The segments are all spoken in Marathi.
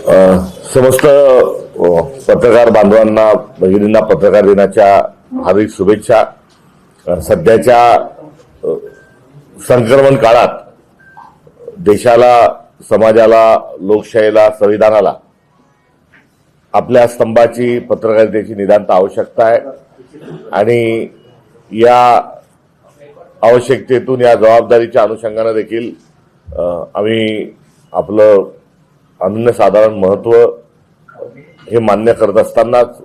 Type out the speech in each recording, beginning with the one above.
समस्त पत्रकार बांधवांना भगिनींना पत्रकार दिनाच्या हार्दिक शुभेच्छा. सध्याच्या संक्रमण काळात देशाला, समाजाला, लोकशाहीला, संविधानाला आपल्या स्तंभाची पत्रकारितेची नितांत आवश्यकता आहे आणि या आवश्यकतेतून, या जबाबदारीच्या अनुषंगाने देखील आम्ही आपलं अनन्यसाधारण महत्व हे मान्य करत असतानाच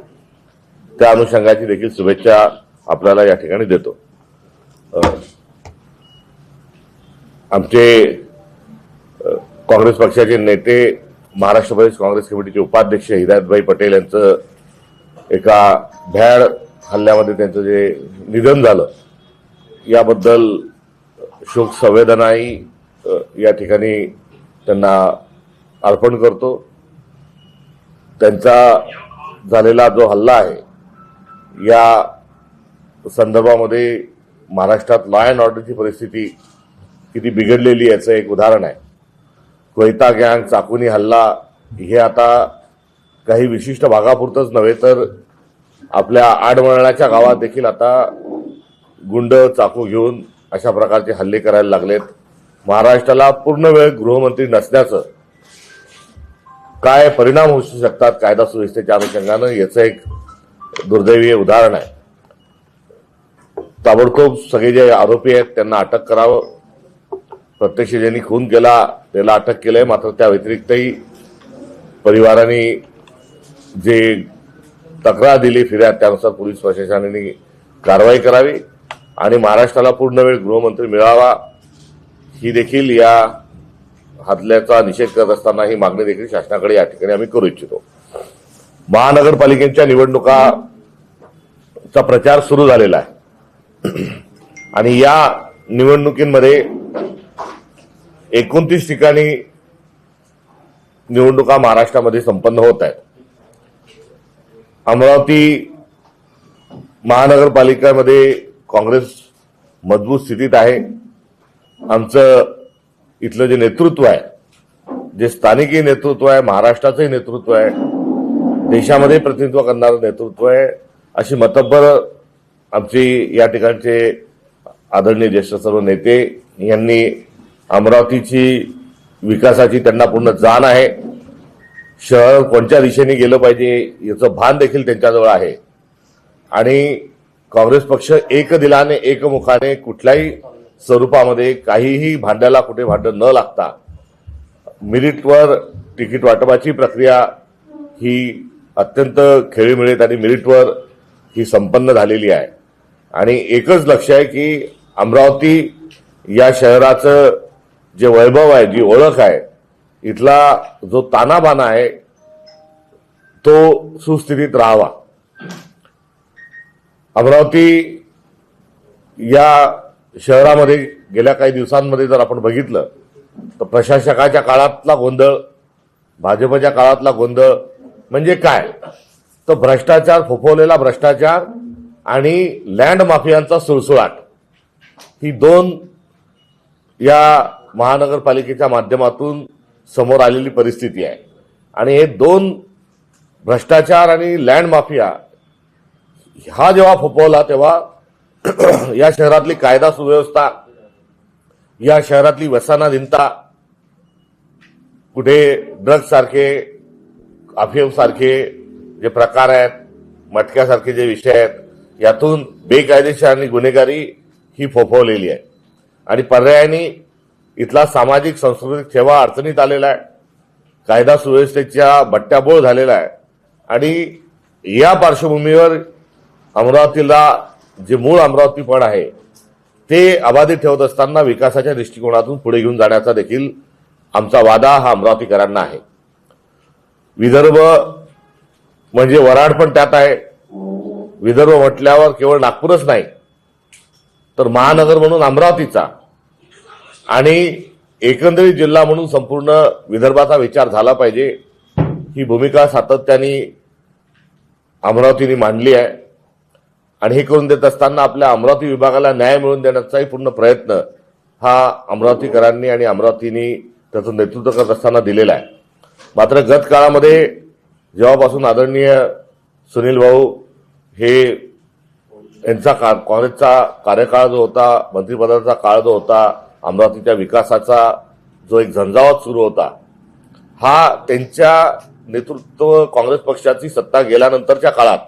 त्या अनुषंगाची देखील शुभेच्छा आपल्याला या ठिकाणी देतो. आमचे काँग्रेस पक्षाचे नेते, महाराष्ट्र प्रदेश काँग्रेस कमिटीचे उपाध्यक्ष हिदायतभाई पटेल यांचं एका भ्याड हल्ल्यामध्ये त्यांचं जे निधन झालं, याबद्दल शोक संवेदनाही या ठिकाणी त्यांना अर्पण करतो. त्यांचा झालेला जो हल्ला आहे, या संदर्भामध्ये महाराष्ट्रात लॉ अँड ऑर्डरची परिस्थिती किती बिघडलेली याचं एक उदाहरण आहे. कोयता गँग, चाकुनी हल्ला हे आता काही विशिष्ट भागापुरतंच नव्हे तर आपल्या आडवळणाच्या गावात देखील आता गुंड चाकू घेऊन अशा प्रकारचे हल्ले करायला लागलेत. महाराष्ट्राला पूर्ण वेळ गृहमंत्री नसण्याचं काय परिणाम होऊ शकतात कायदा सुव्यवस्थेच्या अनुषंगानं, याचं एक दुर्दैवी उदाहरण आहे. ताबडतोब सगळे जे आरोपी आहेत त्यांना अटक करावं. प्रत्यक्ष ज्यांनी खून केला त्याला अटक केलंय, मात्र त्या व्यतिरिक्तही परिवाराने जे तक्रार दिली, फिर्याद, त्यानुसार पोलीस प्रशासनाने कारवाई करावी आणि महाराष्ट्राला पूर्ण वेळ गृहमंत्री मिळावा, ही देखील या हल्ल्याचा निषेध करत असताना ही मागणी देखील शासनाकडे या ठिकाणी आम्ही करू इच्छितो. महानगरपालिकेच्या निवडणुकाचा प्रचार सुरू झालेला आहे आणि या निवडणुकीमध्ये 29 ठिकाणी निवडणुका महाराष्ट्रामध्ये संपन्न होत आहेत. अमरावती महानगरपालिकेमध्ये काँग्रेस मजबूत स्थितीत आहे. आमचं इथलं जे नेतृत्व आहे, जे स्थानिकी नेतृत्व आहे, महाराष्ट्राचंही नेतृत्व आहे, देशामध्ये प्रतिनिधित्व करणारं नेतृत्व आहे, अशी मतब्बर आमची या ठिकाणचे आदरणीय ज्येष्ठ सर्व नेते यांनी अमरावतीची विकासाची त्यांना पूर्ण जाण आहे. शहर कोणत्या दिशेने गेलं पाहिजे याचं भान देखील त्यांच्याजवळ आहे आणि काँग्रेस पक्ष एक दिलाने, एकमुखाने, कुठल्याही स्वरूपामध्ये काहीही भांड्याला कुठे भांडण न लागता मेरिटवर तिकीट वाटपाची प्रक्रिया ही अत्यंत खेळीमेळीत आणि मेरिटवर ही संपन्न झालेली आहे आणि एकच लक्ष आहे की अमरावती या शहराचं जे वैभव आहे, जी ओळख आहे, इथला जो तानाबाना आहे तो सुस्थितीत राहावा. अमरावती या शहरामध्ये गेल्या काही दिवसांमध्ये जर आपण बघितलं तर प्रशासकाच्या काळातला गोंधळ, भाजपच्या काळातला गोंधळ म्हणजे काय तर भ्रष्टाचार, फोफवलेला भ्रष्टाचार आणि लँड माफियांचा सुळसुळाट, ही दोन या महानगरपालिकेच्या माध्यमातून समोर आलेली परिस्थिती आहे आणि हे दोन भ्रष्टाचार आणि लँड माफिया हा जेव्हा फोफवला तेव्हा या शहरातली कायदा सुव्यवस्था, या शहरातली व्यसनाधीनता, कुठे ड्रग्ज सारखे, अफीम सारखे जे प्रकार आहेत, मटक्यासारखे जे विषय आहेत, यातून बेकायदेशीर आणि गुन्हेगारी ही फोफवलेली आहे आणि पर्यायाने इथला सामाजिक सांस्कृतिक ठेवा अडचणीत आलेला आहे. कायदा सुव्यवस्थेच्या बट्ट्याबोळ झालेला आहे आणि या पार्श्वभूमीवर अमरावतीला जे मूळ अमरावतीपण आहे ते अबाधित ठेवत असताना विकासाच्या दृष्टिकोनातून पुढे घेऊन जाण्याचा देखील आमचा वादा हा अमरावतीकरांना आहे. विदर्भ म्हणजे वराड पण त्यात आहे. विदर्भ म्हटल्यावर केवळ नागपूरच नाही तर महानगर म्हणून अमरावतीचा आणि एकंदरीत जिल्हा म्हणून संपूर्ण विदर्भाचा विचार झाला पाहिजे, ही भूमिका सातत्याने अमरावतीने मांडली आहे आणि हे करून देत असताना आपल्या अमरावती विभागाला न्याय मिळवून देण्याचाही पूर्ण प्रयत्न हा अमरावतीकरांनी आणि अमरावतीने त्याचं नेतृत्व करत असताना दिलेला आहे. मात्र गत काळामध्ये जेव्हापासून आदरणीय सुनील भाऊ हे यांचा काँग्रेसचा कार्यकाळ जो होता, मंत्रिपदाचा काळ जो होता, अमरावतीच्या विकासाचा जो एक झंझावात सुरू होता, हा त्यांच्या नेतृत्व काँग्रेस पक्षाची सत्ता गेल्यानंतरच्या काळात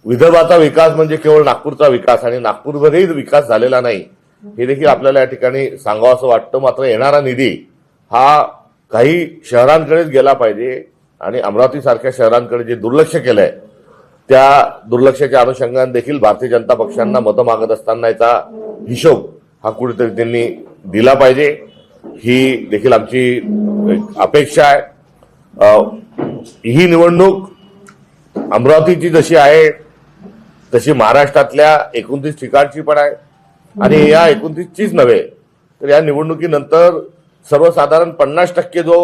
विदर्भाचा विकास म्हणजे केवळ नागपूरचा विकास आणि नागपूरमध्येही विकास झालेला नाही हे देखील आपल्याला या ठिकाणी सांगावं असं वाटतं. मात्र येणारा निधी हा काही शहरांकडेच गेला पाहिजे आणि अमरावतीसारख्या शहरांकडे जे दुर्लक्ष केलंय त्या दुर्लक्षाच्या अनुषंगाने देखील भारतीय जनता पक्षांना मतं मागत असताना याचा हिशोब हा कुठेतरी त्यांनी दिला पाहिजे, ही देखील आमची अपेक्षा आहे. ही निवडणूक अमरावतीची जशी आहे तशी महाराष्ट्रातल्या 29 ठिकाणची पण आहे आणि या 29चीच नव्हे तर या निवडणुकीनंतर सर्वसाधारण 50% जो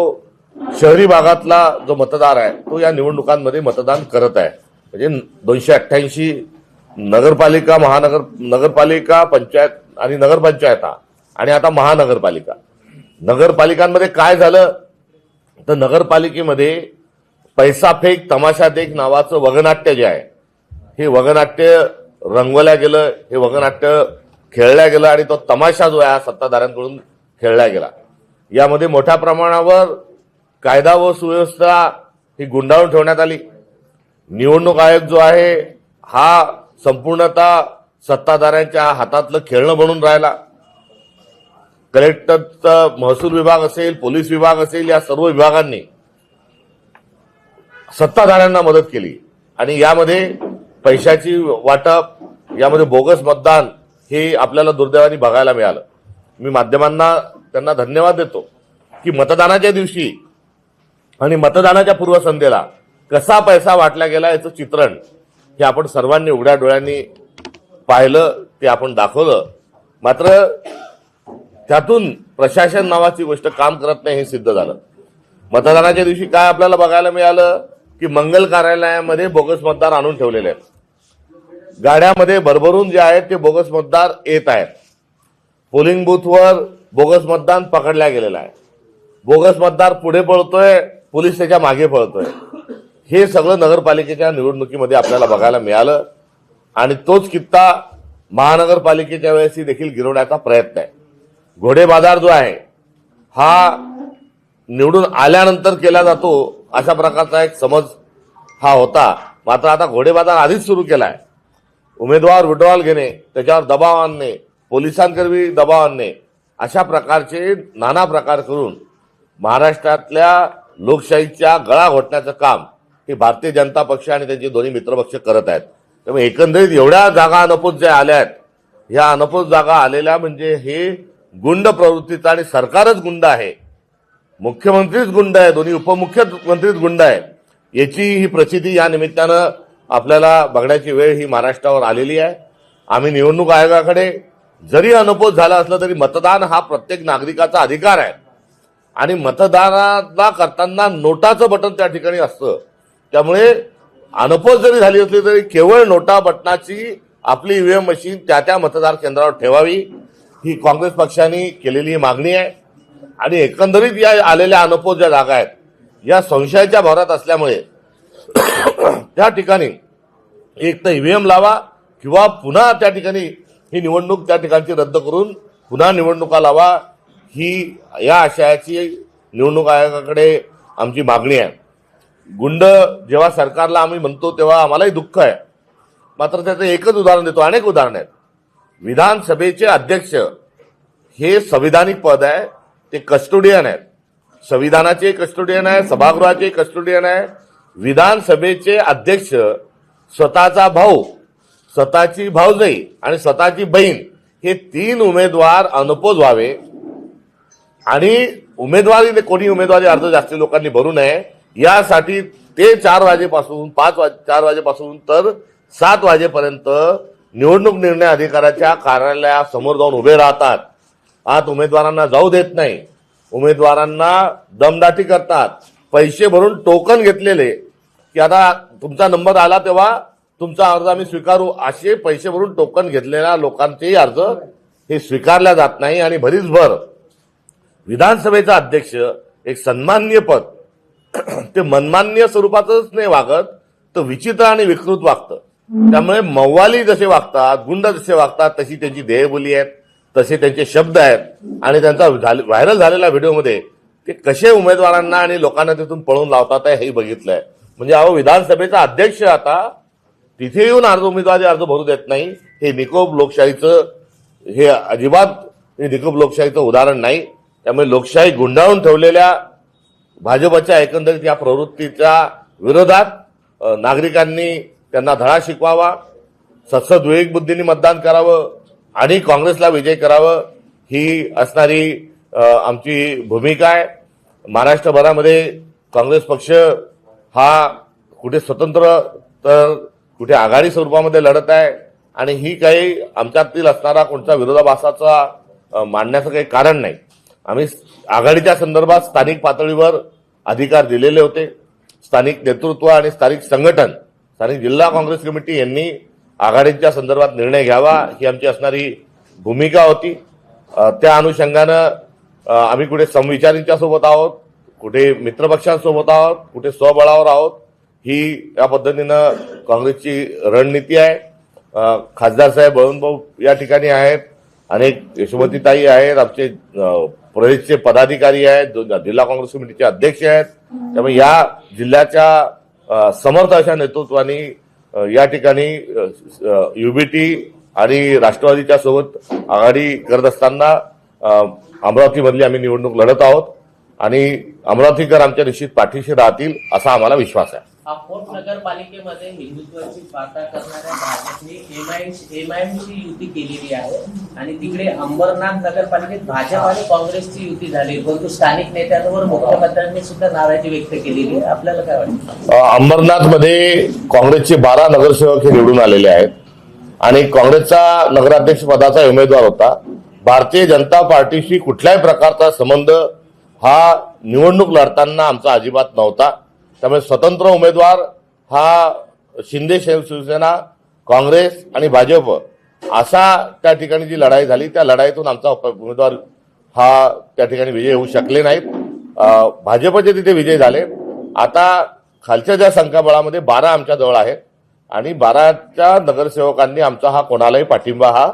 शहरी भागातला जो मतदार आहे तो या निवडणुकांमध्ये मतदान करत आहे. म्हणजे 288 नगरपालिका, नगरपालिका, पंचायत आणि नगरपंचायता आणि आता महानगरपालिका. नगरपालिकांमध्ये काय झालं तर नगरपालिकेमध्ये पैसा फेक तमाशा देख नावाचं वगनाट्य जे आहे हे वगनाट्य रंगवल्या गेलं, हे वगनाट्य खेळल्या गेलं आणि तो तमाशा जो आहे सत्ताधाऱ्यांकडून खेळला गेला. यामध्ये मोठ्या प्रमाणावर कायदा व सुव्यवस्था ही गुंडाळून ठेवण्यात आली. निवडणूक आयोग जो आहे हा संपूर्णतः सत्ताधाऱ्यांच्या हातातलं खेळणं बनून राहिला. कलेक्टरचा महसूल विभाग असेल, पोलीस विभाग असेल, या सर्व विभागांनी सत्ताधाऱ्यांना मदत केली आणि यामध्ये पैशाची वाटप, यामध्ये बोगस मतदान हे आपल्याला दुर्दैवाने बघायला मिळालं. मी माध्यमांना त्यांना धन्यवाद देतो की मतदानाच्या दिवशी आणि मतदानाच्या पूर्वसंध्येला कसा पैसा वाटला गेला याचं चित्रण हे आपण सर्वांनी उघड्या डोळ्यांनी पाहिलं, ते आपण दाखवलं. मात्र त्यातून प्रशासन नावाची गोष्ट काम करत नाही हे सिद्ध झालं. मतदानाच्या दिवशी काय आपल्याला बघायला मिळालं की मंगल कार्यालयामध्ये बोगस मतदार आणून ठेवलेले आहेत. गाड्यामध्ये भरभरून जे आहेत ते बोगस मतदार येत आहेत. पोलिंग बूथवर बोगस मतदान पकडल्या गेलेलं आहे. बोगस मतदार पुढे पळतोय, पोलीस त्याच्या मागे पळतोय. हे सगळं नगरपालिकेच्या निवडणुकीमध्ये आपल्याला बघायला मिळालं आणि तोच कित्ता महानगरपालिकेच्या वेळेसही देखील गिरवण्याचा प्रयत्न आहे. घोडे बाजार जो आहे हा निवडून आल्यानंतर केला जातो अशा प्रकारचा एक समज हा होता. मात्र आता घोडे बाजार आधीच सुरू केलाय. उमेदवार विड्रॉल घेणे, त्याच्यावर दबाव आणणे, पोलिसांकरवी दबाव आणणे, अशा प्रकारचे नाना प्रकार करून महाराष्ट्रातल्या लोकशाहीच्या गळा घोटण्याचं काम हे भारतीय जनता पक्ष आणि त्यांचे दोन्ही मित्रपक्ष करत आहेत. त्यामुळे एकंदरीत एवढ्या जागा अनपोत ज्या आल्या आहेत, ह्या अनपोत जागा आलेल्या म्हणजे हे गुंड प्रवृत्तीचा आणि सरकारच गुंड आहे, मुख्यमंत्रीच गुंड आहे, दोन्ही उपमुख्यमंत्रीच गुंड आहे, याची ही प्रचिती या निमित्तानं आपल्याला बघण्याची वेळ ही महाराष्ट्रावर आलेली आहे. आम्ही निवडणूक आयोगाकडे जरी अनपोत झाला असलं तरी मतदान हा प्रत्येक नागरिकाचा अधिकार आहे आणि मतदानाला करताना नोटाचं बटन त्या ठिकाणी असतं. त्यामुळे अनपोत जरी झाली असली तरी केवळ नोटा बटनाची आपली ईव्हीएम मशीन त्या मतदार केंद्रावर ठेवावी ही काँग्रेस पक्षाने केलेली मागणी आहे. आणि एकंदरीत या आलेल्या अनपोत ज्या जागा आहेत या संशयाच्या भरात असल्यामुळे त्या ठिकाणी एक तर ईव्हीएम लावा किंवा पुन्हा त्या ठिकाणी ही निवडणूक त्या ठिकाणची रद्द करून पुन्हा निवडणुका लावा, ही या आशयाची निवडणूक आयोगाकडे आमची मागणी आहे. गुंड जेव्हा सरकारला आम्ही म्हणतो तेव्हा आम्हालाही दुःख आहे. मात्र त्याचं एकच उदाहरण देतो, अनेक उदाहरण आहेत. विधानसभेचे अध्यक्ष हे संविधानिक पद आहे, ते कस्टोडियन आहेत. संविधानाचे कस्टोडियन आहे, सभागृहाचे कस्टोडियन आहे. विधानसभेचे अध्यक्ष स्वतःचा भाऊ, स्वतःची भाऊजाई आणि स्वतःची बहीण हे 3 उमेदवार अनपोत व्हावे आणि कोणी उमेदवारी अर्ज जास्ती लोकांनी भरू नये यासाठी ते 4 वाजेपासून 4 वाजेपासून तर 7 वाजेपर्यंत निवडणूक निर्णय अधिकाऱ्याच्या कार्यालयासमोर जाऊन उभे राहतात. आत उमेदवारांना जाऊ देत नाही, उमेदवारांना दमदाटी करतात. पैसे भरून टोकन घेतलेले की आता तुमचा नंबर आला तेव्हा तुमचा अर्ज आम्ही स्वीकारू, असे पैसे भरून टोकन घेतलेल्या लोकांचेही अर्ज हे स्वीकारल्या जात नाही. आणि भरीसभर विधानसभेचा अध्यक्ष एक सन्माननीय पद ते मनमान्य स्वरूपातच नाही वागत, तर विचित्र आणि विकृत वागतं. त्यामुळे मव्वाली जसे वागतात, गुंड जसे वागतात, तशी त्यांची देहबोली आहेत, तसे त्यांचे शब्द आहेत. आणि त्यांचा व्हायरल झालेल्या व्हिडिओमध्ये ते कसे उमेदवारांना आणि लोकांना तिथून पळून लावतात हे बघितलंय. म्हणजे अहो, विधानसभेचा अध्यक्ष आता तिथे येऊन उमेदवारी अर्ज भरू देत नाही. हे निकोप लोकशाहीचं, हे अजिबात निकोप लोकशाहीचं उदाहरण नाही. त्यामुळे लोकशाही गुंडाळून ठेवलेल्या भाजपच्या एकंदरीत या प्रवृत्तीच्या विरोधात नागरिकांनी त्यांना धडा शिकवावा, सद्विवेक बुद्धीने मतदान करावं आणि काँग्रेसला विजय करावं, ही असणारी आमची भूमिका आहे. महाराष्ट्रभरामध्ये काँग्रेस पक्ष हा कुठे स्वतंत्र तर कुठे आघाडी स्वरूपामध्ये लढत आहे. आणि ही काही आमच्यातील असणारा कोणत्या विरोधाभासाचा मांडण्याचं काही कारण नाही. आम्ही आघाडीच्या संदर्भात स्थानिक पातळीवर अधिकार दिलेले होते. स्थानिक नेतृत्व आणि स्थानिक संघटन, स्थानिक जिल्हा काँग्रेस कमिटी यांनी आघाडीच्या संदर्भात निर्णय घ्यावा, ही आमची असणारी भूमिका होती. त्या अनुषंगानं आम्ही कुठे समविचारींच्या सोबत आहोत, कुठे मित्रपक्षांसोबत आहोत, कुठे स्वबळावर आहोत. ही या पद्धतीनं काँग्रेसची रणनीती आहे. खासदार साहेब बळवंतभाऊ या ठिकाणी आहेत, अनेक यशोमतीताई आहेत, आमचे प्रदेशचे पदाधिकारी आहेत, जिल्हा काँग्रेस कमिटीचे अध्यक्ष आहेत. त्यामुळे या जिल्ह्याच्या समर्थ अशा नेतृत्वाने या ठिकाणी युबीटी आणि राष्ट्रवादीच्या सोबत आघाडी करत असताना अमरावतीमधली आम्ही निवडणूक लढत आहोत आणि अमरावतीकर आमच्या निश्चित पाठीशी राहतील असा आम्हाला विश्वास आहे. अकोट नगरपालिकेमध्ये हिंदुत्वाची वार्ता करणाऱ्या भाजपने एमआयएमची युती केलेली आहे आणि तिकडे अंबरनाथ नगरपालिकेत भाजप आणि काँग्रेसची युती झाली, परंतु स्थानिक नेत्यांवर मुख्यमंत्र्यांनी सुद्धा नाराजी व्यक्त केलेली आहे. आपल्याला काय वाटतं? अंबरनाथमध्ये काँग्रेसचे 12 नगरसेवक हे निवडून आलेले आहेत आणि काँग्रेसचा नगराध्यक्ष पदाचा उमेदवार होता. भारतीय जनता पार्टीशी कुठल्याही प्रकारचा संबंध हा निवडणूक लढताना आमचा अजिबात नव्हता. त्यामुळे स्वतंत्र उमेदवार हा शिंदे शिवसेना, काँग्रेस आणि भाजप असा त्या ठिकाणी जी लढाई झाली, त्या लढाईतून आमचा उमेदवार हा त्या ठिकाणी विजय होऊ शकले नाहीत. भाजपचे तिथे विजय झाले. आता खालच्या ज्या संख्याबळामध्ये 12 आमच्या जवळ आहेत आणि 12च्या नगरसेवकांनी आमचा हा कोणालाही पाठिंबा हा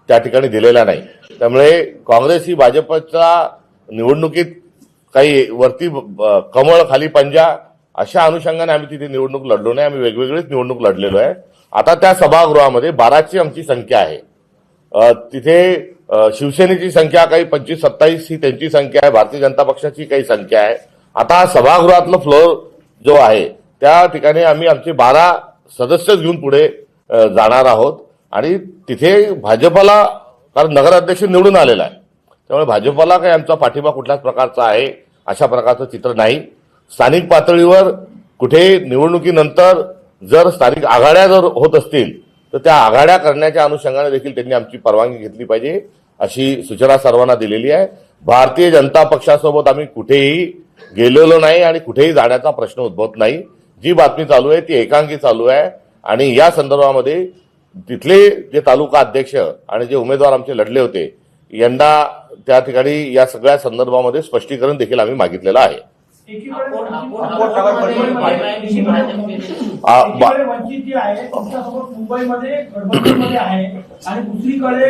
त्या ठिकाणी दिलेला नाही. त्यामुळे काँग्रेस ही भाजपच्या निवडणुकीत काही वरती कमळ खाली पंजा अशा अनुषंगाने आम्ही तिथे निवडणूक लढलो नाही. आम्ही वेगवेगळीच निवडणूक लढलेलो आहे. आता त्या सभागृहामध्ये 12ची आमची संख्या आहे. तिथे शिवसेनेची संख्या काही 25-27 ही त्यांची संख्या आहे, भारतीय जनता पक्षाची काही संख्या आहे. आता सभागृहातलं फ्लोअर जो आहे त्या ठिकाणी आम्ही आमचे 12 सदस्य घेऊन पुढे जाणार आहोत आणि तिथे भाजपला, कारण नगराध्यक्ष निवडून आलेला आहे, त्यामुळे भाजपला काही आमचा पाठिंबा कुठल्याच प्रकारचा आहे अशा प्रकारचं चित्र नाही. स्थानिक पातळीवर कुठे निवडणुकीनंतर जर स्थानिक आघाड्या जर होत असतील तर त्या आघाड्या करण्याच्या अनुषंगाने देखील त्यांनी आमची परवानगी घेतली पाहिजे अशी सूचना सर्वांना दिलेली आहे. भारतीय जनता पक्षासोबत आम्ही कुठेही गेलेलो नाही आणि कुठेही जाण्याचा प्रश्न उद्भवत नाही. जी बातमी चालू आहे ती एकांकी चालू आहे आणि या संदर्भामध्ये तिथले जे तालुका अध्यक्ष आणि जे उमेदवार आमचे लढले होते यांना त्या ठिकाणी या सगळ्या संदर्भामध्ये स्पष्टीकरण देखील आम्ही मागितलेलं आहे. वंचित जी आहे तुमच्यासोबत मुंबईमध्ये गडबडमध्ये आहे आणि दुसरीकडे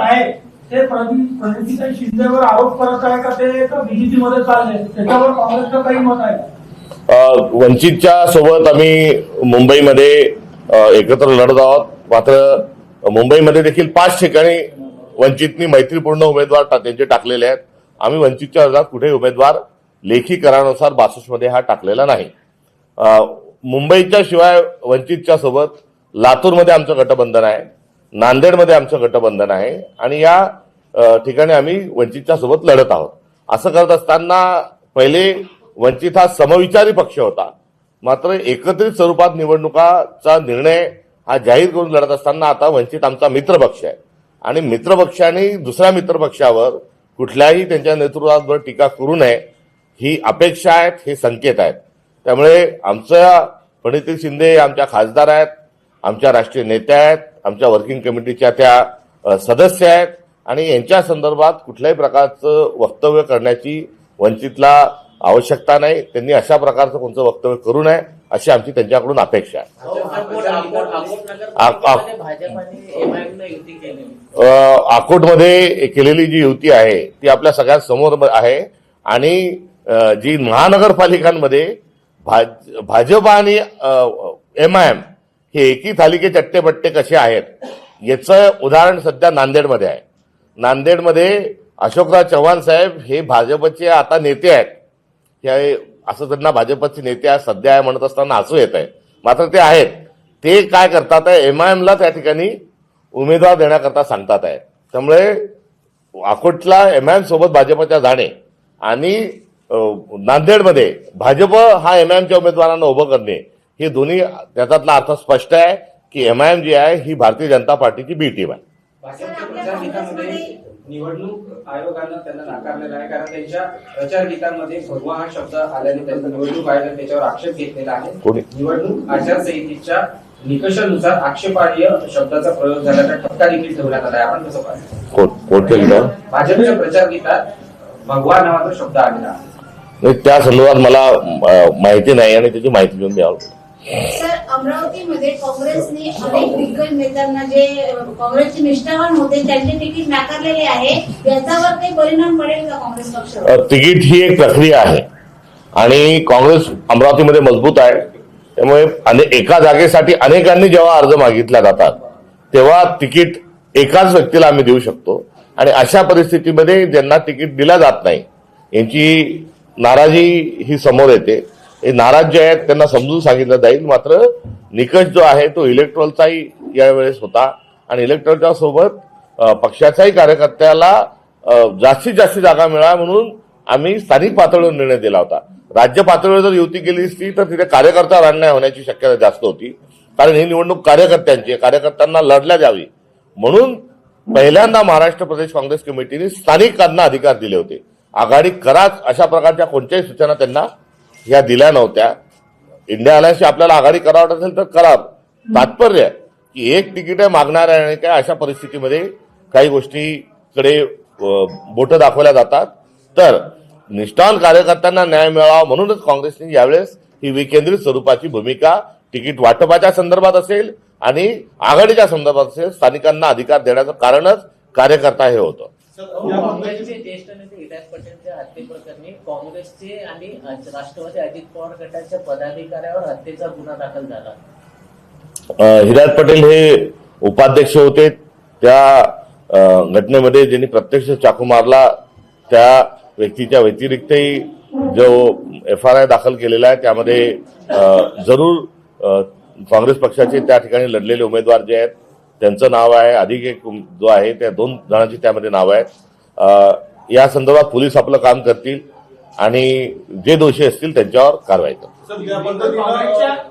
आहे ते प्रणितीताई शिंदेवर आरोप करत आहे का ते बीजेपी मध्ये चालले, त्याच्यावर काँग्रेसचं काही मत आहे? वंचितच्या सोबत आम्ही मुंबईमध्ये एकत्र लढत आहोत. मात्र मुंबईमध्ये देखील 5 ठिकाणी वंचितनी मैत्रीपूर्ण उमेदवार त्यांचे टाकलेले आहेत. आम्ही वंचितच्या अर्जात कुठे उमेदवार लेखी करारानुसार 62 मध्ये हा टाकलेला नाही. मुंबईच्या शिवाय वंचितच्या सोबत लातूरमध्ये आमचं गठबंधन आहे, नांदेडमध्ये आमचं गठबंधन आहे आणि या ठिकाणी आम्ही वंचितच्या सोबत लढत आहोत. असं करत असताना पहिले वंचित हा समविचारी पक्ष होता, मात्र एकत्रित स्वरूपात निवडणुकाचा निर्णय हा जाहीर करून लढत असताना आता वंचित आमचा मित्रपक्ष आहे आणि मित्रपक्षाने दुसऱ्या मित्रपक्षावर कुठल्याही त्यांच्या नेतृत्वावर टीका करू नये ही अपेक्षा आहेत, हे संकेत आहेत. त्यामुळे आमच्या प्रणिती शिंदे आमच्या खासदार आहेत, आमच्या राष्ट्रीय नेत्या आहेत, आमच्या वर्किंग कमिटीच्या त्या सदस्य आहेत आणि यांच्या संदर्भात कुठल्याही प्रकारचं वक्तव्य करण्याची वंचितला आवश्यकता नाही. त्यांनी अशा प्रकारचं कोणतं वक्तव्य करू नये अशी आमची त्यांच्याकडून अपेक्षा आहे. भाजप आणि एमआयएमनं युती केली. अकोटमध्ये केलेली जी युती आहे ती आपल्या सगळ्यात समोर आहे आणि जी महानगरपालिकांमध्ये भाजप आणि एमआयएम हे एकी थालीके चट्टे कसे आहेत याचं उदाहरण सध्या नांदेडमध्ये आहे. नांदेडमध्ये अशोकराव चव्हाण साहेब हे भाजपचे आता नेते आहेत. हे असं त्यांना भाजपचे नेते आहे सध्या आहे म्हणत असताना हसू येत आहे, मात्र ते आहेत. ते काय करतात आहे, एमआयएमला त्या ठिकाणी उमेदवार देण्याकरता सांगतात आहे. त्यामुळे अकोटला एमआयएम सोबत भाजपच्या जाणे आणि नांदेडमध्ये भाजप हा एमआयएमच्या उमेदवारांना उभं करणे हे दोन्ही त्याच्यातला अर्थ स्पष्ट आहे की एमआयएम जी आहे ही भारतीय जनता पार्टीची बी टीम आहे. भाजपच्या प्रचार गीतामध्ये निवडणूक आयोगानं त्यांना नाकारलेला आहे, कारण त्यांच्या प्रचार गीतामध्ये भगवा हा शब्द आल्याने त्यांचा निवडणूक आयोगाने त्याच्यावर आक्षेप घेतलेला आहे. निवडणूक आचारसंहितेच्या निकषानुसार आक्षेपार्ह शब्दाचा प्रयोग झाल्याचा ठपका देखील ठेवण्यात आला आहे. आपण कसं पाहतो? कोणत्या गीतावर? भाजपच्या प्रचार गीतात भगवा नावाचा शब्द आलेला आहे. त्या संदर्भात मला माहिती नाही आणि त्याची माहिती घेऊन द्यावं. सर, अमरावतीमध्ये काँग्रेसने अनेक दिग्गज नेत्यांना जे काँग्रेसचे निष्ठावान होते त्यांचे तिकीट नाकारलेले आहे. याच्यावर काही परिणाम पडेल का काँग्रेस पक्षावर? तिकीट ही एक प्रक्रिया आहे आणि काँग्रेस अमरावतीमध्ये मजबूत आहे. त्यामुळे एका जागेसाठी अनेकांनी जेव्हा अर्ज मागितला जातात तेव्हा तिकीट एकाच व्यक्तीला आम्ही देऊ शकतो आणि अशा परिस्थितीमध्ये ज्यांना तिकीट दिलं जात नाही यांची नाराजी ही समोर येते. हे नाराज जे आहेत त्यांना समजून सांगितलं जाईल. मात्र निकष जो आहे तो इलेक्ट्रॉलचाही यावेळेस होता आणि इलेक्ट्रॉलच्या सोबत पक्षाच्याही कार्यकर्त्याला जास्तीत जास्त जागा मिळावा म्हणून आम्ही स्थानिक पातळीवर निर्णय दिला होता. राज्य पातळीवर जर युती केली असती तर तिथे कार्यकर्त्यावर अन्याय होण्याची शक्यता जास्त होती, कारण ही निवडणूक कार्यकर्त्यांची, कार्यकर्त्यांना लढल्या जावी म्हणून पहिल्यांदा महाराष्ट्र प्रदेश काँग्रेस कमिटीने स्थानिकांना अधिकार दिले होते. आघाडी कराच अशा प्रकारच्या कोणत्याही सूचना त्यांना ह्या दिल्या नव्हत्या. इंडिया अलायन्सची आपल्याला आघाडी करावं असेल तर करा. तात्पर्य की एक तिकीट मागणार आहे आणि काय अशा परिस्थितीमध्ये काही गोष्टीकडे बोट दाखवल्या जातात. तर निष्ठावान कार्यकर्त्यांना न्याय मिळावा म्हणूनच काँग्रेसने यावेळेस ही विकेंद्रित स्वरूपाची भूमिका तिकीट वाटपाच्या संदर्भात असेल आणि आघाडीच्या संदर्भात असेल स्थानिकांना अधिकार देण्याचं कारणच कार्यकर्ता हे होतं. काँग्रेसचे ज्येष्ठ नेते हिदायत पटेलच्या हत्येप्रकरणी काँग्रेसचे आणि राष्ट्रवादी अजित पवार गटाच्या पदाधिकाऱ्यावर हत्येचा गुन्हा दाखल झाला. हिदायत पटेल हे उपाध्यक्ष होते. त्या घटनेमध्ये ज्यांनी प्रत्यक्ष चाकू मारला त्या व्यक्तीच्या व्यतिरिक्तही जो FIR दाखल केलेला आहे त्यामध्ये जरूर काँग्रेस पक्षाचे त्या ठिकाणी लढलेले उमेदवार जे आहेत त्यांचं नाव आहे, अधिक एक जो आहे त्या 2 जणांची त्यामध्ये नाव आहेत. या संदर्भात पोलीस आपलं काम करतील आणि जे दोषी असतील त्यांच्यावर कारवाई करतील.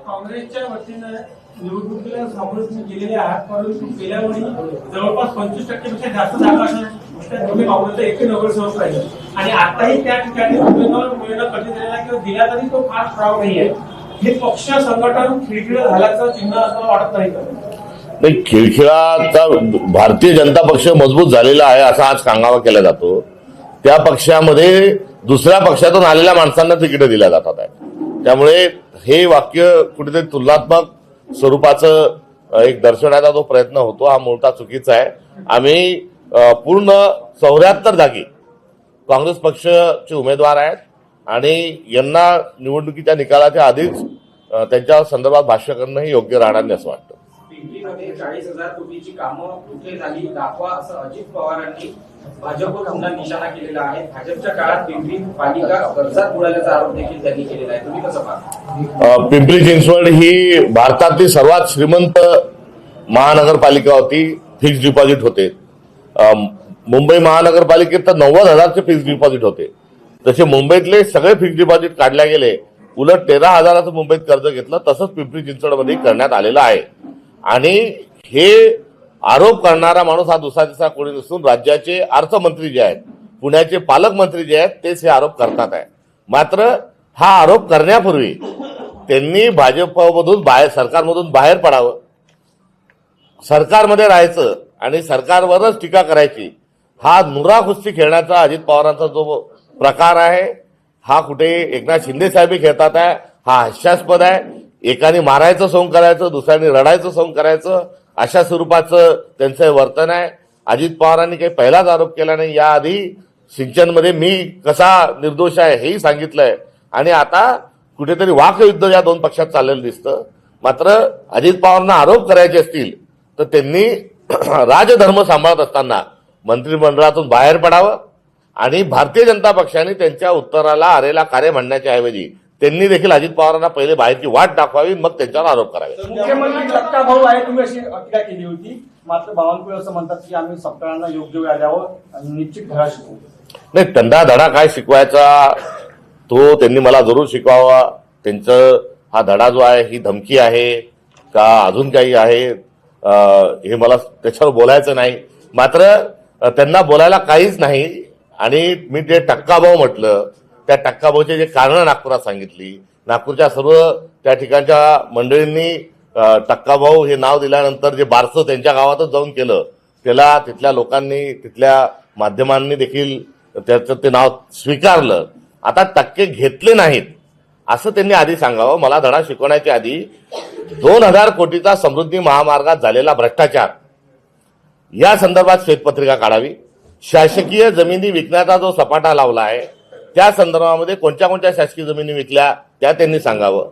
काँग्रेसच्या वतीनं निवडणुकीला काँग्रेसने गेलेले आहात, परंतु गेल्या वेळी जवळपास 25% जास्त जागा दोन्ही काँग्रेसचा एकही नगरसेवक राहील आणि आताही त्या ठिकाणी उमेदवार मिळणं कठीण झालेला किंवा दिला तरी तो फार स्ट्रॉंग नाहीये. हे पक्ष संघटन खिळखिळ झाल्याचं चिन्ह असं वाटत नाही का? नाही, खिळखिळाचा भारतीय जनता पक्ष मजबूत झालेला आहे असा आज कांगावा केला जातो. त्या पक्षामध्ये दुसऱ्या पक्षातून आलेल्या माणसांना तिकीटं दिल्या जातात आहे. त्यामुळे हे वाक्य कुठेतरी तुलनात्मक स्वरूपाचं एक दर्शवण्याचा जो प्रयत्न होतो हा मूळतः चुकीचा आहे. आम्ही पूर्ण 74 जागी काँग्रेस पक्षाचे उमेदवार आहेत आणि यांना निवडणुकीच्या निकालाच्या आधीच त्यांच्या संदर्भात भाष्य करणं हे योग्य राहणार नाही असं वाटतं. पिंपरीमध्ये 40,000 कोटीची कामं कुठे झाली दाखवा असं अजित पवारांनी भाजपवर पुन्हा निशाणा केलेला आहे. भाजपच्या काळात पिंपरी पालिका कर्जात बुडाल्याचा आरोप देखील त्यांनी केलेला आहे. तुम्ही कसं पाहता? पिंपरी चिंचवड ही भारतातली सर्वात श्रीमंत महानगरपालिका होती. फिक्स्ड डिपॉझिट होते. मुंबई महानगरपालिकेत तर 90,000चे फिक्स्ड डिपॉझिट होते. तसे मुंबईतले सगळे फिक्स्ड डिपॉझिट काढल्या गेले. उलट 13,000चं मुंबईत कर्ज घेतलं. तसंच पिंपरी चिंचवडमध्ये करण्यात आलेलं आहे आणि हे आरोप करणारा माणूस हा दुसरा तिसरा कोणी नसून राज्याचे अर्थमंत्री जे आहेत, पुण्याचे पालकमंत्री जे आहेत तेच हे आरोप करतात आहे. मात्र हा आरोप करण्यापूर्वी त्यांनी भाजपमधून सरकारमधून बाहेर पडावं, सरकारमध्ये राहायचं आणि सरकारवरच टीका करायची. हा नुरा कुस्ती खेळण्याचा अजित पवारांचा जो प्रकार आहे हा कुठे एकनाथ शिंदे साहेब खेळतात आहे, हा हास्यास्पद आहे. एकाने मारायचं सोंग करायचं, दुसऱ्याने रडायचं सोंग करायचं, अशा स्वरूपाचं त्यांचं हे वर्तन आहे. अजित पवारांनी काही पहिलाच आरोप केला नाही. याआधी सिंचनमध्ये मी कसा निर्दोष आहे हेही सांगितलंय. आणि आता कुठेतरी वाकयुद्ध या दोन पक्षात चाललेलं दिसतं. मात्र अजित पवारांना आरोप करायचे असतील तर त्यांनी राजधर्म सांभाळत असताना मंत्रिमंडळातून बाहेर पडावं आणि भारतीय जनता पक्षाने त्यांच्या उत्तराला अरेला कार्य म्हणण्याच्या ऐवजी त्यांनी देखील अजित पवारांना पहिले बाहेरची वाट दाखवावी, मग त्यांच्यावर आरोप करावे. मुख्यमंत्री सक्का भाऊ आहे तुम्ही अशी टीका केली होती. मात्र बावनकुळे असं म्हणतात की आम्ही सप्ताहांना योग्य वेळ आल्यावर निश्चित धडा शिकवू. नाही, त्यांना धडा काय शिकवायचा तो त्यांनी मला जरूर शिकवावा. त्यांचं हा धडा जो आहे ही धमकी आहे का अजून काही आहे हे मला त्याच्यावर बोलायचं नाही. मात्र त्यांना बोलायला काहीच नाही. आणि मी जे टक्काभाऊ म्हटलं त्या टक्काभाऊचे जे कारणं नागपुरात सांगितली, नागपूरच्या सर्व त्या ठिकाणच्या मंडळींनी टक्काभाऊ हे नाव दिल्यानंतर जे बारसं त्यांच्या गावातच जाऊन केलं त्याला तिथल्या लोकांनी तिथल्या माध्यमांनी देखील त्याचं ते नाव स्वीकारलं. आता टक्के घेतले नाहीत असं त्यांनी आधी सांगावं. मला धडा शिकवण्याच्या आधी 2000 कोटीचा समृद्धी महामार्गात झालेला भ्रष्टाचार या संदर्भात श्वेतपत्रिका काढावी. शासकीय जमिनी विकण्याचा जो सपाटा लावला आहे त्या संदर्भामध्ये कोणत्या कोणत्या शासकीय जमिनी विकल्या त्या त्यांनी सांगावं.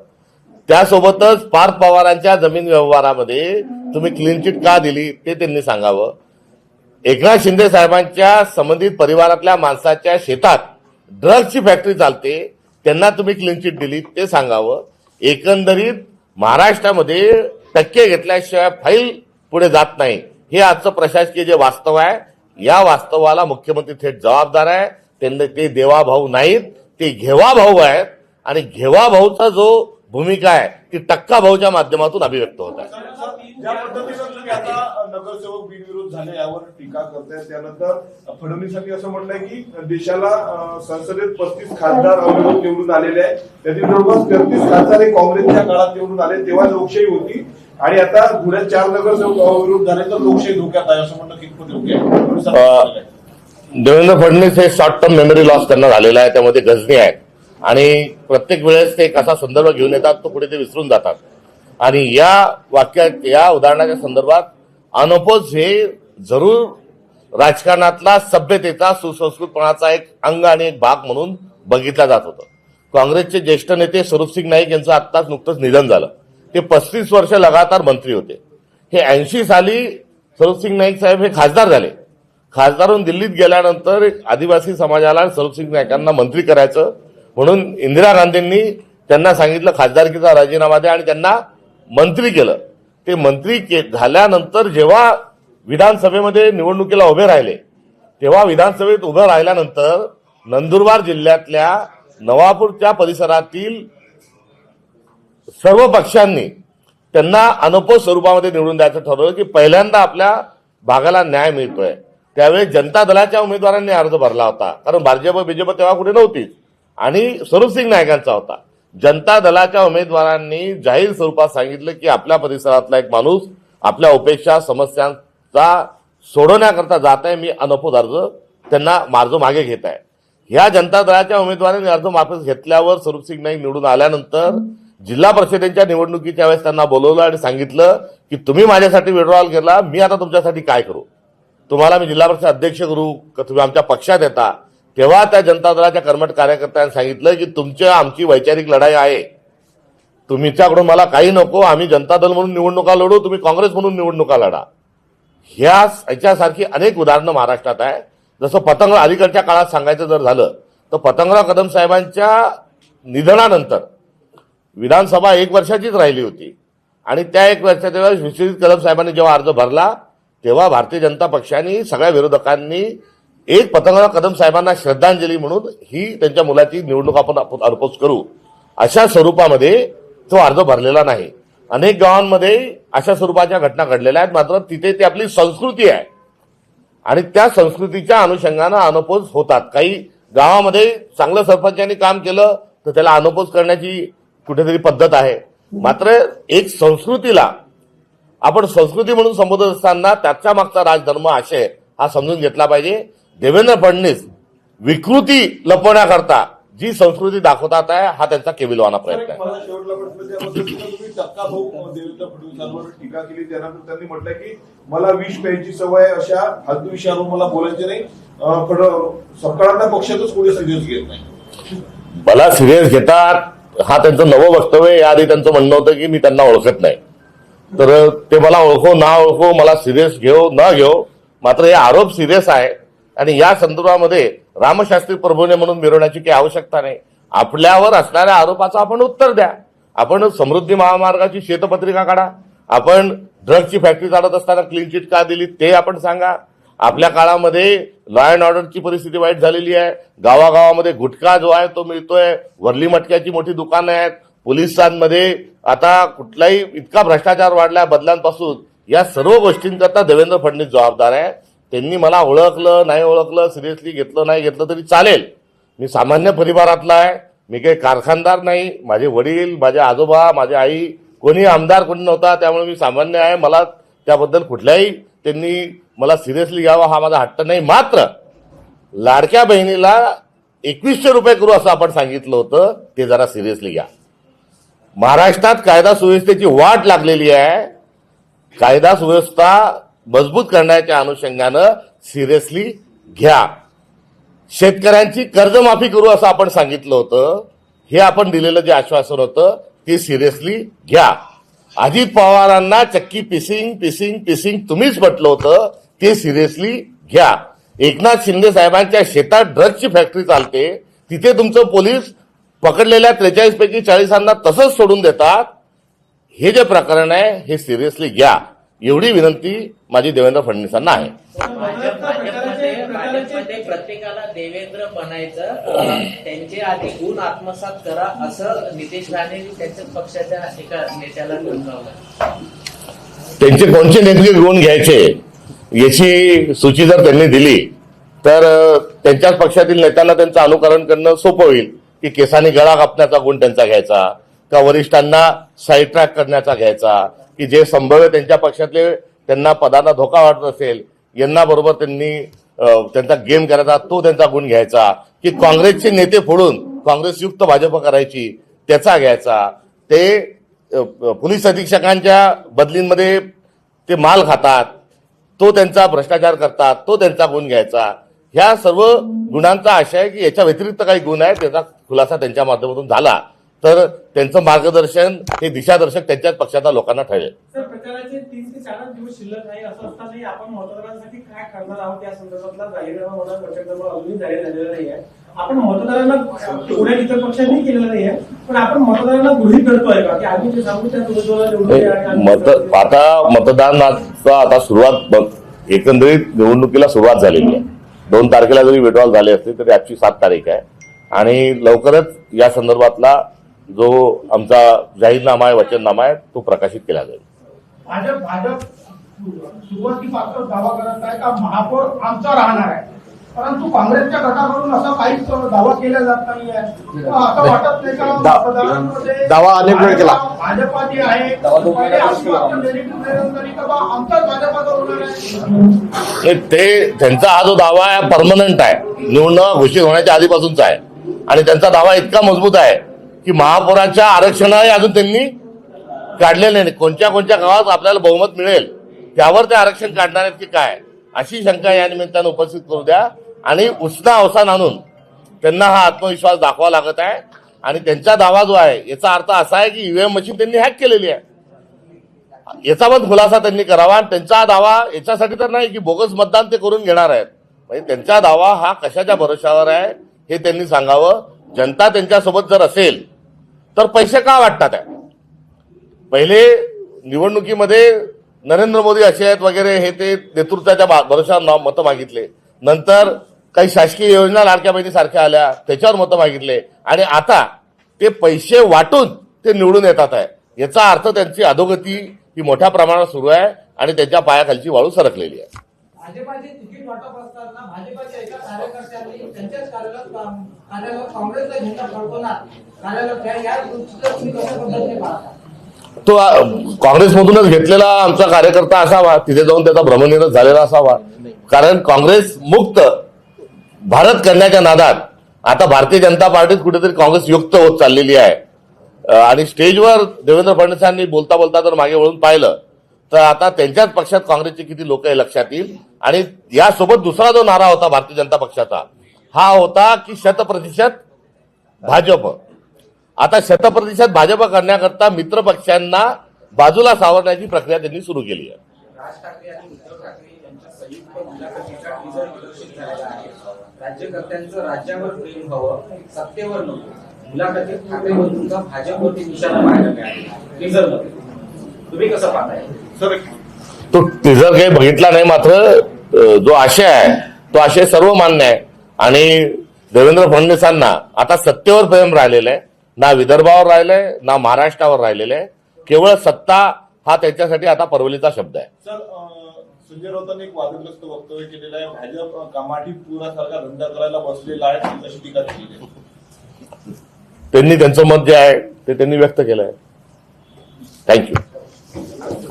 त्यासोबतच पार्थ पवारांच्या जमीन व्यवहारामध्ये तुम्ही क्लीन चिट का दिली ते त्यांनी सांगावं. एकनाथ शिंदे साहेबांच्या संबंधित परिवारातल्या माणसाच्या शेतात ड्रग्जची फॅक्टरी चालते, त्यांना तुम्ही क्लीन चिट दिली ते सांगावं. एकंदरीत महाराष्ट्रामध्ये टक्के घेतल्याशिवाय फाईल पुढे जात नाही हे आजचं प्रशासकीय जे वास्तव आहे, या वास्तवाला मुख्यमंत्री थेट जबाबदार आहे. त्यांना ते देवाभाऊ नाहीत, ते घेवाभाऊ आहेत. आणि घेवाभाऊचा जो भूमिका आहे ती टक्का भाऊच्या माध्यमातून अभिव्यक्त होत आहे. ज्या पद्धतीनं तुम्ही आता नगरसेवक बिनविरोध झाले यावर टीका करताय, त्यानंतर फडणवीसांनी असं म्हटलंय की देशाला संसदेत 35 खासदार अविरोध निवडून आलेले आहेत, त्यातील जवळपास 33 खासदार हे काँग्रेसच्या काळात निवडून आले तेव्हा लोकशाही होती आणि आता पुण्यात 4 नगरसेवक अविरोध झाले तर लोकशाही धोक्यात आहे असं म्हणणं कितपत योग्य आहे? देवेंद्र फडणवीस हे शॉर्ट टर्म मेमरी लॉस त्यांना झालेला आहे, त्यामध्ये गजनी आहेत आणि प्रत्येक वेळेस ते कसा संदर्भ घेऊन येतात तो पुढे ते विसरून जातात. आणि या उदाहरणाच्या संदर्भात अनोपोज हे जरूर राजकारणातला सभ्यतेचा सुसंस्कृतपणाचा एक अंग आणि एक भाग म्हणून बघितला जात होतं. काँग्रेसचे ज्येष्ठ नेते स्वरूपसिंग नाईक यांचं आत्ताच नुकतंच निधन झालं. ते 35 वर्ष लगातार मंत्री होते. हे 80 साली स्वरूपसिंग नाईक साहेब हे खासदार झाले. खासदारून दिल्लीत गेल्यानंतर आदिवासी समाजाला स्वरूपसिंग नाईकांना मंत्री करायचं म्हणून इंदिरा गांधींनी त्यांना सांगितलं खासदारकीचा राजीनामा द्या आणि त्यांना मंत्री केलं. ते मंत्री झाल्यानंतर जेव्हा विधानसभेमध्ये निवडणुकीला उभे राहिले तेव्हा विधानसभेत उभं राहिल्यानंतर नंदुरबार जिल्ह्यातल्या नवापूरच्या परिसरातील सर्व पक्षांनी त्यांना अनोपो स्वरूपामध्ये निवडून द्यायचं ठरवलं की पहिल्यांदा आपल्या भागाला न्याय मिळतोय. त्यावेळी जनता दलाच्या उमेदवारांनी अर्ज भरला होता, कारण भाजप बीजेपी तेव्हा कुठे नव्हतीच आणि स्वरूपसिंग नाईकांचा होता. जनता दलाच्या उमेदवारांनी जाहीर स्वरूपात सांगितलं की आपल्या परिसरातला एक माणूस आपल्या उपेक्षा समस्यांचा सोडवण्याकरता जात आहे, मी अनोपोज अर्ज त्यांना मागे घेत आहे. ह्या जनता दलाच्या उमेदवारांनी अर्ज माफीस घेतल्यावर स्वरूपसिंग नाईक निवडून आल्यानंतर जिल्हा परिषदेच्या निवडणुकीच्या वेळेस त्यांना बोलवलं आणि सांगितलं की तुम्ही माझ्यासाठी विड्रॉल केला, मी आता तुमच्यासाठी काय करू, तुम्हाला मी जिल्हा परिषद अध्यक्ष करू का तुम्ही आमच्या पक्षात येता. तेव्हा त्या जनता दलाच्या कर्मठ कार्यकर्त्यांनी सांगितलं की आमची वैचारिक लढाई आहे, तुमच्याकडून मला काही नको, आम्ही जनता दल म्हणून निवडणुका लढू, तुम्ही काँग्रेस म्हणून निवडणुका लढा. ह्याच्यासारखी अनेक उदाहरणं महाराष्ट्रात आहे. जसं पतंग अलीकडच्या काळात सांगायचं जर झालं तर पतंगराव कदम साहेबांच्या निधनानंतर विधानसभा 1 वर्षाचीच राहिली होती आणि त्या 1 वर्षाच्या वेळेस विश्वजित कदम साहेबांनी जेव्हा अर्ज भरला तेव्हा भारतीय जनता पक्षाने सगळ्या विरोधकांनी एक पतंगराव कदम साहेबांना श्रद्धांजली म्हणून ही त्यांच्या मुलाची निवडणूक आपण अनोपोज करू अशा स्वरूपामध्ये तो अर्ज भरलेला नाही. अनेक गावांमध्ये अशा स्वरूपाच्या घटना घडलेल्या आहेत. मात्र तिथे ती आपली संस्कृती आहे आणि त्या संस्कृतीच्या अनुषंगानं अनोपोज होतात. काही गावामध्ये चांगलं सरपंचांनी काम केलं तर त्याला अनोपोज करण्याची कुठेतरी पद्धत आहे. मात्र एक संस्कृतीला आपण संस्कृती म्हणून संबोधत असताना त्याच्या मागचा राजधर्म आशय हा समजून घेतला पाहिजे. देवेंद्र फडणवीस विकृती लपवण्याकरता जी संस्कृती दाखवतात आहे हा त्यांचा केविलवाना प्रयत्न आहे. मला शेवटला प्रश्न त्या पद्धतीनं तुम्ही टक्का भाऊ देवेंद्र फडणवीसांवर टीका केली, त्यानंतर त्यांनी म्हटलं की मला विष प्यायची सवय, अशा फालतू विषयावर मला बोलायचे नाही, सरकारांना पक्षातच कोणी सिरियस घेत नाही. मला सिरियस घेतात हा त्यांचं नवं वक्तव्य आहे. याआधी त्यांचं म्हणणं होतं की मी त्यांना ओळखत नाही, तर ते मला ओळखो ना ओळखो, मला सिरियस घेऊ न घेऊ, मात्र हे आरोप सिरियस आहे आणि या संदर्भामध्ये रामशास्त्री प्रभूने म्हणून मिरवण्याची काही आवश्यकता नाही. आपल्यावर असणाऱ्या आरोपाचं आपण उत्तर द्या. आपण समृद्धी महामार्गाची श्वेतपत्रिका काढा, आपण ड्रग्जची फॅक्टरी चालत असताना क्लीन चिट का दिली ते आपण सांगा. आपल्या काळामध्ये लॉ अँड ऑर्डरची परिस्थिती वाईट झालेली आहे. गावागावामध्ये गुटखा जो आहे तो मिळतोय, वरली मटक्याची मोठी दुकानं आहेत, पोलिसांमध्ये आता कुठलाही इतका भ्रष्टाचार वाढलाय बदलांपासून. या सर्व गोष्टींकरता देवेंद्र फडणवीस जबाबदार आहे. त्यांनी मला ओळखलं नाही ओळखलं, सिरियसली घेतलं नाही घेतलं तरी चालेल. मी सामान्य परिवारातला आहे, मी काही कारखानदार नाही. माझे वडील, माझे आजोबा, माझी आई, कोणी आमदार कोणी नव्हता, त्यामुळे मी सामान्य आहे. मला त्याबद्दल कुठल्याही त्यांनी मला सिरियसली घ्यावा हा माझा हट्ट नाही. मात्र लाडक्या बहिणीला 2100 रुपये करू असं आपण सांगितलं होतं, ते जरा सिरियसली घ्या. महाराष्ट्रात कायदा सुव्यवस्थेची वाट लागलेली आहे. कायदा सुव्यवस्था मजबूत करण्याच्या अनुषंगानं सिरियसली घ्या. शेतकऱ्यांची कर्जमाफी करू असं आपण सांगितलं होतं, हे आपण दिलेलं जे आश्वासन होतं ते सिरियसली घ्या. अजित पवारांना चक्की पिसिंग तुम्हीच म्हटलं होतं, ते सिरियसली घ्या. एकनाथ शिंदे साहेबांच्या शेतात ड्रग्जची फॅक्टरी चालते, तिथे तुमचं पोलीस पकडलेल्या 43 पैकी 40 तसंच सोडून देतात. हे जे प्रकरण आहे हे सिरियसली घ्या, एवढी विनंती माझी देवेंद्र फडणवीसांना आहे. भाजपमध्ये प्रत्येकाला देवेंद्र बनायचं, त्यांचे आधी गुण आत्मसात करा असं नितेश राणे त्यांच्या पक्षाच्या एका नेत्याला सांगितलं. त्यांचे कोणते नेमके गुण घ्यायचे याची सूची जर त्यांनी दिली तर त्यांच्याच पक्षातील नेत्यांना त्यांचं अनुकरण करणं सोपं होईल. की केसांनी गळा कापण्याचा गुण त्यांचा घ्यायचा, का वरिष्ठांना साईड ट्रॅक करण्याचा घ्यायचा, की जे संभाव्य त्यांच्या पक्षातले त्यांना पदांना धोका वाटत असेल यांना बरोबर त्यांनी त्यांचा गेम करायचा तो त्यांचा गुण घ्यायचा, की काँग्रेसचे नेते फोडून काँग्रेसयुक्त भाजप करायची त्याचा घ्यायचा, ते पोलीस अधीक्षकांच्या बदलींमध्ये ते माल खातात तो त्यांचा भ्रष्टाचार करतात तो त्यांचा गुण घ्यायचा. ह्या सर्व गुणांचा आशय आहे की याच्या व्यतिरिक्त काही गुण आहेत त्याचा खुलासा त्यांच्या माध्यमातून झाला तर त्यांचं मार्गदर्शन हे दिशादर्शक त्यांच्याच पक्षाच्या लोकांना ठरेल. सर, प्रचाराचे 3 ते 4 दिवस शिल्लक नाही असं असतानाही आपण मतदारांसाठी काय करणार आहोत या संदर्भातला जाहीरनामा होणार प्रत्येकाला अजूनही जाहीर झालेला नाही आहे. आपण मतदारांना पुढे इतर पक्षांनी केलेलं नाही आहे, पण आपण मतदारांना गृहीत धरतोय का की आम्ही ते सांगू त्या आता मतदानाचा आता सुरुवात एकंदरीत निवडणुकीला सुरुवात झालेली आहे. 2 तारखेला जरी विड्रॉल झाले असते तरी आजची 7 तारीख आहे आणि लवकरच या संदर्भातला जो आमचा जाहीरनामा आहे वचननामा आहे तो प्रकाशित केला जाईल. भाजप सुरुवातीपासून दावा करत आहे का महापौर आमचा राहणार आहे, परंतु काँग्रेसच्या गटाकडून असा काहीच दावा केला जात नाही आहे. असं वाटत नाही का मतदारांमध्ये दावा अनेक वेळ केला भाजपा जी आहे पहिले आश्वासन दिली तरी का बा आमचाच भाजपाचा होणार आहे. ते त्यांचा हा जो दावा आहे परमनंट आहे, निवडणूक घोषित होण्याच्या आधीपासूनचा आहे आणि त्यांचा दावा इतका मजबूत आहे की महापौराच्या आरक्षणही अजून त्यांनी काढलेले नाही. कोणत्या कोणत्या गावात आपल्याला बहुमत मिळेल त्यावर ते आरक्षण काढणार आहेत की काय अशी शंका या निमित्तानं उपस्थित करू द्या आणि उष्णा अवसान आणून त्यांना हा आत्मविश्वास दाखवा लागत आहे. आणि त्यांचा दावा जो आहे याचा अर्थ असा आहे की ईव्हीएम मशीन त्यांनी हॅक केलेली आहे, याचा पण खुलासा त्यांनी करावा. आणि त्यांचा दावा याच्यासाठी तर नाही की बोगस मतदान ते करून घेणार आहेत, म्हणजे त्यांचा दावा हा कशाच्या भरोशावर आहे हे त्यांनी सांगावं. जनता त्यांच्यासोबत जर असेल तर पैसे का वाटतात आहे. पहिले निवडणुकीमध्ये नरेंद्र मोदी असे आहेत वगैरे हे ते नेतृत्वाच्या भरोशावर मतं मागितले, नंतर काही शासकीय योजना लाडक्या बहिणीसारख्या आल्या त्याच्यावर मतं मागितले आणि आता ते पैसे वाटून ते निवडून येतात आहे. याचा अर्थ त्यांची अधोगती ही मोठ्या प्रमाणात सुरू आहे आणि त्यांच्या पायाखालची वाळू सरकलेली आहे. भाजपाचे तिकीट वाटप असताना भाजपाच्या एका कार्यकर्त्यांनी त्यांच्याच कार्यालयात काँग्रेसचा झेंडा फडकवणार कार्यालयात या गोष्टीचं तुम्ही कशा पद्धतीने पाहता. तो काँग्रेसमधूनच घेतलेला आमचा कार्यकर्ता असावा, तिथे जाऊन त्याचा भ्रमनिरस झालेला असावा. कारण काँग्रेस मुक्त भारत करण्याच्या नादात आता भारतीय जनता पार्टीत कुठेतरी काँग्रेस युक्त होत चाललेली आहे. आणि स्टेजवर देवेंद्र फडणवीसांनी बोलता बोलता जर मागे वळून पाहिलं तर आता त्यांच्याच पक्षात काँग्रेसचे किती लोक हे लक्षात येईल. आणि यासोबत दुसरा जो नारा होता भारतीय जनता पक्षाचा हा होता की 100% भाजप. आता 100% भाजप करण्याकरता मित्र पक्षांना बाजूला सावरण्याची प्रक्रिया त्यांनी सुरू केली आहे. राज ठाकरे आणि उद्धव ठाकरे यांच्या संयुक्त मुलाखतीचा टीजर प्रदर्शित झालेला आहे. राज्यकर्त्यांचं राज्यावर प्रेम व्हावं, सत्तेवर नको. मुलाखतीत ठाकरे बंधूंचा भाजपवरती निशाणा पाहायला मिळाला टीजरमध्ये. तुम्ही कसं पाहताय? सर तो टीजर काही बघितला नाही, मात्र जो आशय आहे तो आशय सर्व मान्य आहे. आणि देवेंद्र फडणवीसांना आता सत्तेवर प्रेम राहिलेलं आहे, ना विदर्भावर राहिलंय ना महाराष्ट्रावर राहिलेलं आहे. केवळ सत्ता हा त्याच्यासाठी आता परवलीचा शब्द आहे. सर संजय राऊतांनी एक वादग्रस्त वक्तव्य केलेलं आहे. भाजप कामाठी पुरासारखा धंदा करायला बसलेला आहे अशी टीका केली आहे. त्यांनी त्यांचं मत जे आहे ते त्यांनी व्यक्त केलं आहे. थँक्यू.